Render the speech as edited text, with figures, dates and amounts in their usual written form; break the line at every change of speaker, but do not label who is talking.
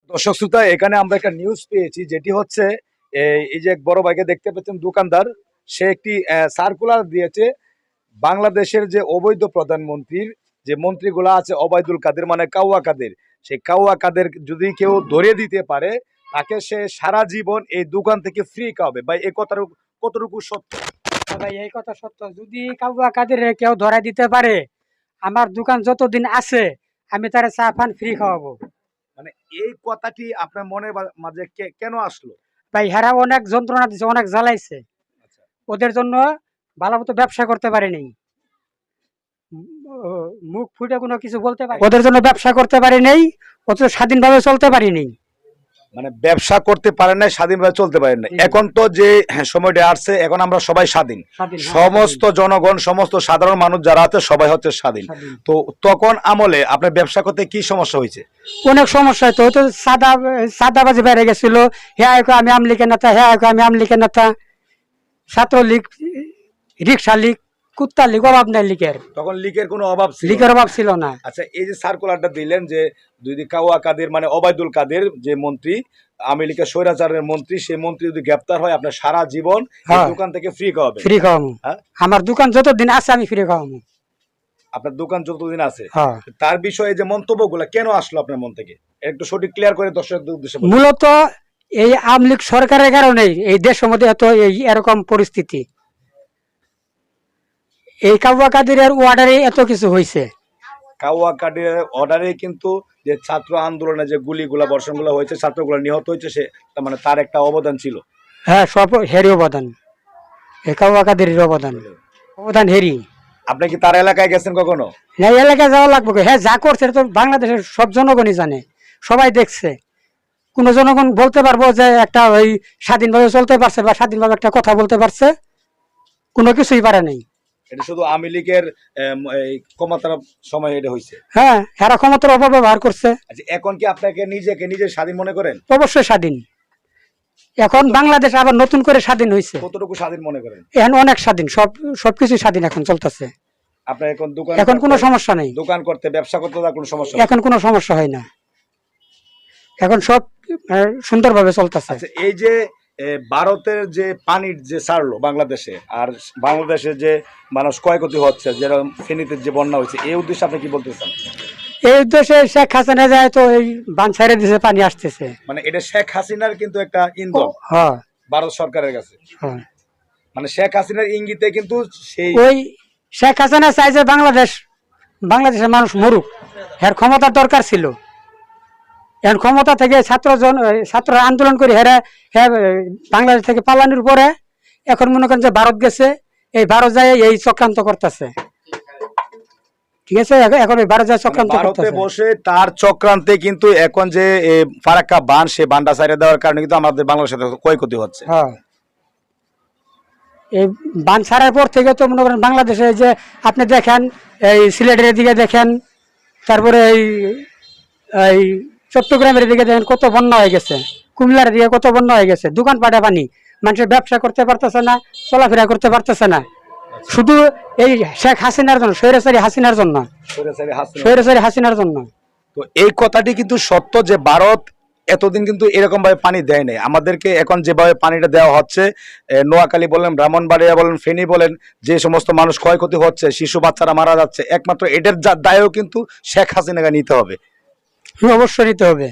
দর্শক শ্রোতা, এখানে আমরা একটা নিউজ পেয়েছি, যেটি হচ্ছে এই যে এক বড় ভাইকে দেখতে পাচ্ছেন, দোকানদার। সে একটি সার্কুলার দিয়েছে বাংলাদেশের যে অবৈধ প্রধানমন্ত্রীর যে মন্ত্রীগুলা আছে, ওবায়দুল কাদের মানে কাউয়া কাদের, সেই কাউয়া কাদের যদি কেউ ধরে দিতে পারে, তাকে সে সারা জীবন এই দোকান থেকে ফ্রি খাওয়াবে। ভাই, এই কথার কতটুকু সত্য?
ভাই এই কথা সত্য। যদি কাউয়া কাদের কেউ ধরাই দিতে পারে, আমার দোকান যতদিন আছে আমি তারা চা পান ফ্রি খাওয়াবো।
মানে এই কথাটি আপনার মনের মাঝে কেন আসলো?
ভাই হেরা অনেক যন্ত্রণা দিছে, অনেক জ্বালাইছে।
আচ্ছা।
ওদের জন্য ভালো মতো ব্যবসা করতে পারিনি, মুখ ফুটে কোনো কিছু বলতে পারি, ওদের জন্য ব্যবসা করতে পারি নাই, অথচ স্বাধীনভাবে চলতে পারিনি।
মানে ব্যবসা করতে পারেন না, স্বাধীনভাবে চলতে পারেন না। এখন তো যে সময়টা আসছে, এখন আমরা সবাই স্বাধীন, সমস্ত জনগণ, সমস্ত সাধারণ মানুষ যারা আছে সবাই হচ্ছে স্বাধীন। তো তখন আমলে আপনার ব্যবসা করতে কি সমস্যা হয়েছে?
অনেক সমস্যা হতো। হয়তো সাদাবাজি বেড়ে গেছিল। হ্যাঁ আমি আমলিগের নেতা, হ্যাঁ আমি আমলিগের নেতা, ছাত্রলীগ, রিক্সা লীগ, কুত্তা লীগ, অভাব নাই লীগের।
তখন লীগের কোনো অভাব ছিল?
লীগের অভাব ছিল না।
আচ্ছা, এই যে সার্কুলারটা দিলেন যে যদি কাওয়া কাদের মানে ওবায়দুল কাদের যে মন্ত্রী, আওয়ামী লীগের স্বৈরাচারের মন্ত্রী, সেই মন্ত্রী যদি গ্রেপ্তার হয়, আপনার সারা জীবন দোকান থেকে ফ্রি খাওয়াবেন?
ফ্রি খাওয়াবো। আমার দোকান যতদিন আছে আমি ফ্রি খাওয়াবো।
আপনার দোকান যতদিন আছে? তার বিষয়ে যে মন্তব্যগুলো কেন আসলো আপনার মন থেকে, একটু সঠিক ক্লিয়ার করে দর্শকদের উদ্দেশ্যে বলুন।
মূলত এই আওয়ামী লীগ সরকারের কারণে এই দেশের মধ্যে এত এরকম পরিস্থিতি। এই কাউয়া কাদেরের অর্ডারে এত কিছু হয়েছে।
কাওয়া কাদের অর্ডারে কিন্তু যে ছাত্র আন্দোলনে যে গুলিগুলা বর্ষণগুলো হয়েছে, ছাত্রগুলো নিহত হয়েছে, সে মানে তার একটা অবদান ছিল।
হ্যাঁ, সব হেরি অবদান, এই কাউয়া কাদেরের অবদান হেরি।
আপনি কি তার এলাকায় গেছেন কখনো?
না, এলাকায় যাওয়া লাগবে। হ্যাঁ, যা করছে তো বাংলাদেশের সব জনগণই জানে, সবাই দেখছে। কোন জনগণ বলতে পারবো যে একটা ওই স্বাধীনভাবে চলতে পারছে বা স্বাধীনভাবে একটা কথা বলতে পারছে? কোনো কিছুই পারে নাই।
এটা শুধু আওয়ামী লীগের ক্ষমতার সময় এটা হয়েছে।
হ্যাঁ, এরা ক্ষমতার অপব্যবহার করছে।
আচ্ছা, এখন কি আপনাকে নিজে স্বাধীন মনে করেন?
অবশ্যই স্বাধীন। এখন বাংলাদেশ আবার নতুন করে স্বাধীন হয়েছে।
কতটুকু স্বাধীন মনে করেন?
এখন অনেক স্বাধীন, সবকিছু স্বাধীন এখন চলতেছে।
আপনার
এখন কোনো সমস্যা নেই।
দোকান করতে, ব্যবসা করতে কোনো সমস্যা?
এখন কোনো সমস্যা হয় না, এখন সব সুন্দরভাবে চলতেছে।
আচ্ছা, এই যে ভারতের যে পানির যে ছাড়লো বাংলাদেশে, আর বাংলাদেশে যে মানুষ ক্ষয়ক্ষতি হচ্ছে, যেরকম ফেনীতে যে বন্যা হয়েছে, এই উদ্দেশ্যে আপনি কি বলতে চান?
এই উদ্দেশ্যে শেখ হাসিনা যায় তো এই বান ছেড়ে দিছে, পানি আসতেছে।
মানে এটা শেখ হাসিনার কিন্তু একটা ইন্ধন ভারত সরকারের কাছে। মানে শেখ হাসিনার ইঙ্গিতে কিন্তু সেই
ওই শেখ হাসিনা চাই যে বাংলাদেশের মানুষ মরুক, এর ক্ষমতার দরকার ছিল। এখন ক্ষমতা থেকে ছাত্ররা আন্দোলন করে বাংলাদেশ থেকে পালানোর পরে এখন মনে করেন যে ভারত গেছে, এই ভারত যায় এই চক্রান্ত করতেছে। ঠিক আছে, এখন ভারত যায় চক্রান্ত করতেছে,
বসে তার চক্রান্তে কিন্তু এখন যে ফারাক্কা বান, সে বানটা ছাইড়ে দেওয়ার কারণে কিন্তু আমাদের বাংলাদেশের ক্ষয়ক্ষতি হচ্ছে।
এই বান ছাড়ার পর থেকে তো মনে করেন বাংলাদেশে যে আপনি দেখেন, এই সিলেটের দিকে দেখেন, তারপরে এই চট্টগ্রামের দিকে দেখেন কত বন্যা হয়ে গেছে, কুমিল্লার দিকে কত বন্যা হয়ে গেছে। দোকানপাটে পানি, মানুষের ব্যবসা করতে পারতেছে না, চলাফেরা করতে পারতেছে না, শুধু এই শেখ হাসিনার জন্য, স্বৈরাচারী হাসিনার জন্য।
তো এই কথাটি কিন্তু সত্য যে ভারত এতদিন কিন্তু এরকম ভাবে পানি দেয় নাই আমাদেরকে। এখন যেভাবে পানিটা দেওয়া হচ্ছে, নোয়াখালী বলেন, ব্রাহ্মণবাড়িয়া বলেন, ফেনী বলেন, যে সমস্ত মানুষ ক্ষয়ক্ষতি হচ্ছে, শিশু বাচ্চারা মারা যাচ্ছে, একমাত্র এটার দায়ও কিন্তু শেখ হাসিনাকে নিতে হবে।
অবশ্যই নিতে হবে।